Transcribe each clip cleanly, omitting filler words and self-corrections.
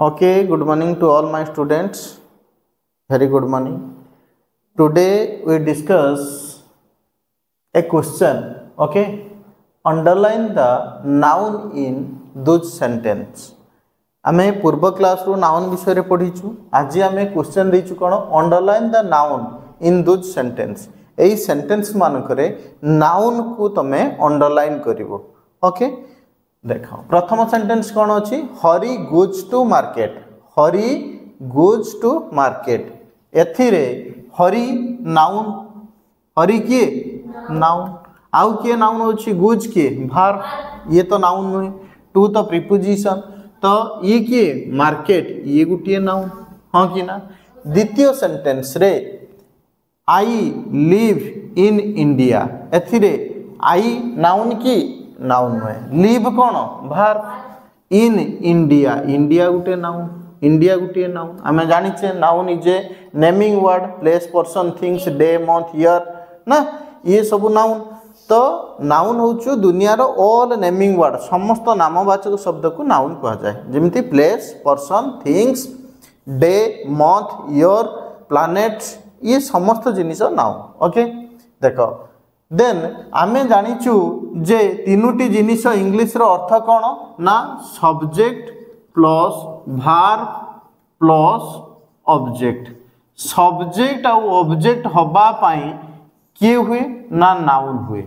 Okay, good morning to all my students. Very good morning. Today we discuss a question. Okay, underline the noun in those sentence. आमे पूर्व class रो noun विषय रे पढ़ीछु. आज आमे question देइछु कोन underline the noun in those sentence. एई सेंटेंस मान करे नाउन को तमे अंडरलाइन करिवो. ओके देखो प्रथम सेंटेंस कौन अच्छी Hari goes to market. Hari goes to market एथिरे हरी नाउन. हरी किए नाउन. आउ किए नाउन अच्छी गोज किए भार. ये तो नाउन नुहे. टू तो प्रीपोजिशन. तो ये किए मार्केट ये गोटे नाउन. हाँ कि ना. द्वितीय सेंटेंस रे आई लिव इन इंडिया एथिरे आई नाउन की नाउन नुहे. लिव कौन भार. इन इंडिया इंडिया गोटे नाउन. इंडिया गोटे नाउन. आम जानिचे noun is a naming word. Place person things day month year ना ये सब नाउन. तो नाउन हूँ दुनियार ऑल नेमिंग वर्ड. समस्त नामवाचक शब्द को नाउन कह जाए. जमीती place person things day month year planet ये समस्त जिनिस नाउन. ओके देखो देन आमे जानिचु जे तीनोटी जिनिस इंग्लिश रो अर्थ कौन ना सब्जेक्ट प्लस भार प्लस ऑब्जेक्ट. सब्जेक्ट आउ ऑब्जेक्ट हबा पाई किए हुए ना नाउन हुए.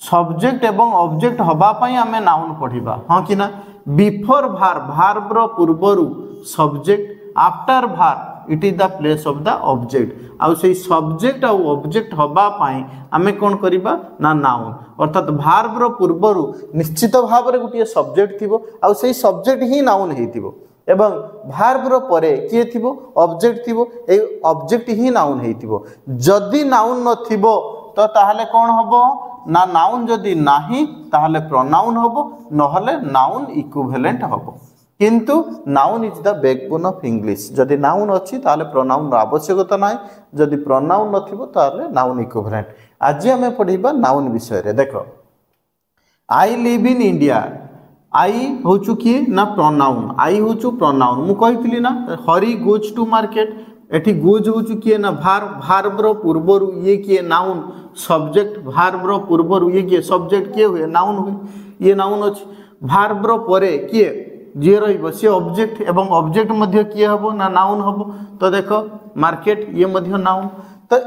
सब्जेक्ट एवं ऑब्जेक्ट हबा पाई आमे नाउन पढ़िबा. हाँ कि ना. बिफोर भार भार्ब रो पूर्वरु सब्जेक्ट आफ्टर भार it is the place of the object. आउ से सब्जेक्ट आउ ऑब्जेक्ट हबा पाई आमे कोन करिबा ना नाउन. अर्थात भार्ब रो पूर्वरु निश्चित भाव रे गुटिए सब्जेक्ट थिबो आउ से सब्जेक्ट ही नाउन हेतिबो एवं भार्ब रो परे किए थिबो ऑब्जेक्ट थिबो. ए ऑब्जेक्ट ही नाउन हेतिबो. जदि नाउन न थिबो तो ताहले कोन हबो ना नाउन. जदि नाही ताहले प्रोनाउन हबो नहले नाउन इक्विवेलेंट हबो. किंतु noun is the backbone of English. जदि नाउन अच्छी ताहले प्रोनाउन आवश्यकता नाही. जदि प्रोनाउन नथिबो ताहले नाउन इक्विवेलेंट. आज आमे पढ़िबा नाउन विषय रे. देखो आई लिव इन इंडिया. आई होचु कि ना प्रोनाउन. आई होचु प्रोनाउन. मु कहितली ना हरी गोज टू मार्केट. एठी गोज होचु किए ना भार. भार्ब रो पूर्वरु ये किए नाउन. सब्जेक्ट भार्ब रो पूर्वरु ये किए सब्जेक्ट किए हुए नाउन हुए. ये नाउन अछि. भार्ब रो परे किए जे रहिबो से ऑब्जेक्ट एवं ऑब्जेक्ट मध्य किए हबो ना नाउन हबो. तो देखो मार्केट ये मध्य नाउन. तो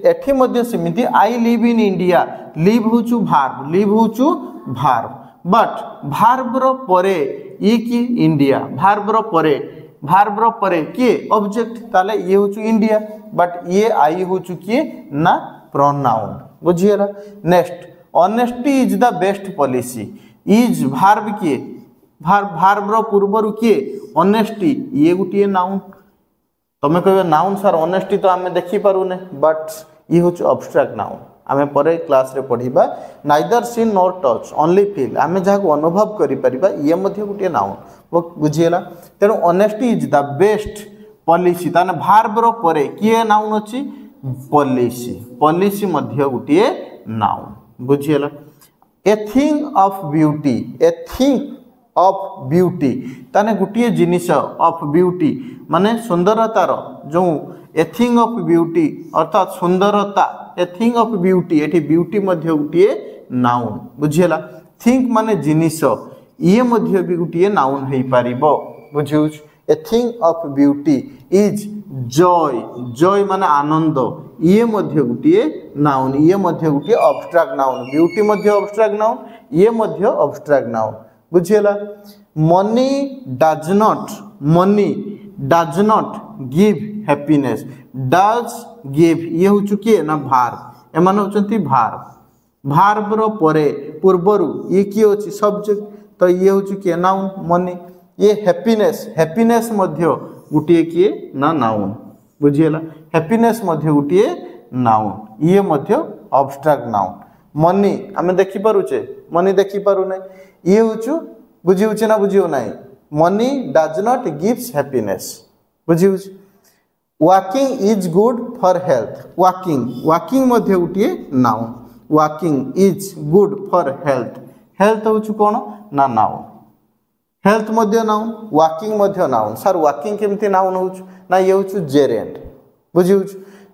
एठी मध्य समिति I live in India. Live होचु भार्ब. लिव होचु भार्ब. बट भार्ब रो परे ये कि इंडिया. भार्ब रो परे भार्ब रो परे किए ऑब्जेक्ट. ताले ये होचु इंडिया. बट ये आई होचु किए ना प्रोनाउन. बुझिएला. Next honesty is the best policy. Is verb किए भार्ब रो पूर्वरु किए ऑनेस्टी ये गोटे नाउन. तमे कहबे नाउन सर ऑनेस्टी तो आमे देखि पारुने. बट ये होच अब्स्ट्रैक्ट नाउन. आमे परे क्लास रे पढ़िबा. Neither seen nor touch only feel. आमे जाको अनुभव करि परिबा ये मध्ये गोटे नाउन. वो बुझिएला. तेनु honesty is the best policy. ताने भार्ब रो परे किए नाउन अछि पॉलिसी. पॉलिसी मध्ये गोटे नाउन. बुझिएला. A thing of beauty. A thing of beauty ताने गोटे जिनिस ऑफ ब्यूटी माने सुंदरतार जो ए थिंग ऑफ ब्यूटी अर्थात सुंदरता. ए थिंग ऑफ ब्यूटी एठी ब्यूटी मध्ये गोटे नाउन. बुझिएला. थिंक माने जिनिस ये मध्ये भी गोटे नाउन हेई पारिबो. बुझिउछ. A thing of beauty is joy. Joy माने आनंद. ये मध्ये गोटे नाउन. ये मध्ये गोटे अब्स्ट्रैक्ट नाउन. ब्यूटी मध्ये अब्स्ट्रैक्ट नाउन. ये मध्ये अब्स्ट्रैक्ट नाउन. बुझिएला. Money does not give happiness. Does give ये हो चुकी है ना भार्ब. एमान होचंती भार्ब. भार्ब रो परे पूर्वरु ये किए अछि सब्जेक्ट. तो ये हो चुकी है नाउन मनी. ये हैप्पीनेस. हैप्पीनेस मध्य गुटिए किए ना नाउन. बुझिएला. हैप्पीनेस मध्य गुटिए नाउन. ये मध्य अब्स्ट्रैक्ट नाउन. मनी आमे देखि पारुचे. मनी देखि पारु नै. ये होचु बुझिउचे ना बुझिउ नाही. Money does not gives happiness. बुझिउच. Walking is good for health. Walking मध्ये गोटे noun. Walking is good for health. Health होचु कोन ना नाउन. हेल्थ मध्य नाउन वाकिंग मध्य नाउन सर वाकिंग केमती नाउन हो ना ये हूँ जेरेंट बुझी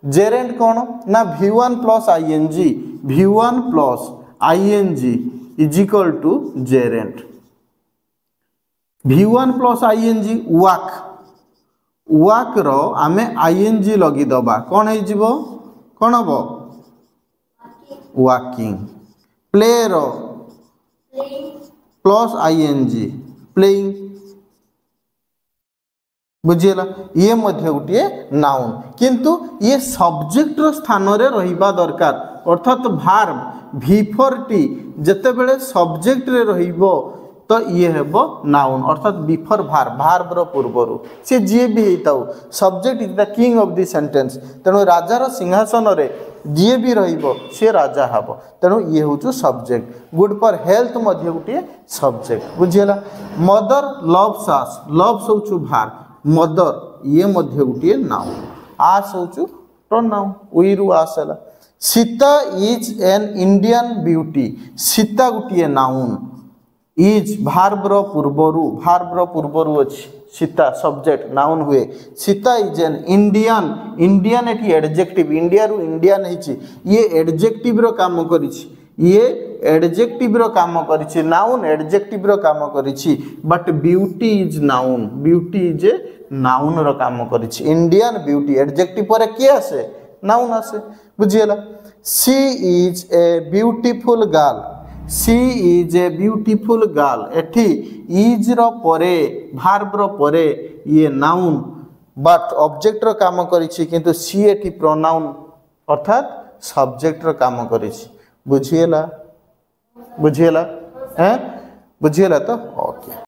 जेरेंट कौन ना V1 plus ING V1 plus ING is equal to gerund V1 plus ING walk walk रो आमे आईएनजी लगी दबा कौन है जीवो कौन हबो वाकिंग प्ले रो प्लस आईएनजी प्लेइंग बुझीला ये मध्य गोटे नाउन किंतु ये सब्जेक्ट रो स्थान रे रहिबा दरकार अर्थात भार्ब V4 जते बेले सब्जेक्ट रे रहिबो तो ये हेबो नाउन अर्थात बिफोर भार्ब रो पूर्वरु से जे भी हेताउ subject is the king of the sentence तेणु राजा रो सिंहासन रे जे भी रहिबो से राजा हबो तेणु ये होचु सब्जेक्ट गुड फॉर हेल्थ मध्य गोटे सब्जेक्ट बुझियला मदर लव्स अस लव्स होचु भार्ब मदर ये मध्य गोटे नाउन आस होचु प्रोनाउन वी रु आसला Sita is an Indian beauty Sita गोटे नाउन इज भार्ब रो पूर्वरु अछि सीता सब्जेक्ट नाउन हुए Sita is an Indian Indian एटी एडजेक्टिव इंडिया रु इंडियन हिची ये एडजेक्टिव रो काम करिछि ये एडजेक्टिव रो काम करिछि नाउन एडजेक्टिव रो काम करिछि but beauty is noun beauty is a noun रो काम करिछि इंडियन ब्यूटी एडजेक्टिव पर के आसे नाउन आसे बुझियला she is a beautiful girl she is a beautiful girl एठी इज रो परे भार्ब रो परे ये नाउन बट ऑब्जेक्ट रो काम करिछि किंतु सी एठी प्रोनाउन अर्थात सब्जेक्ट रो काम करिछि बुझियला हैं बुझियला तो ओके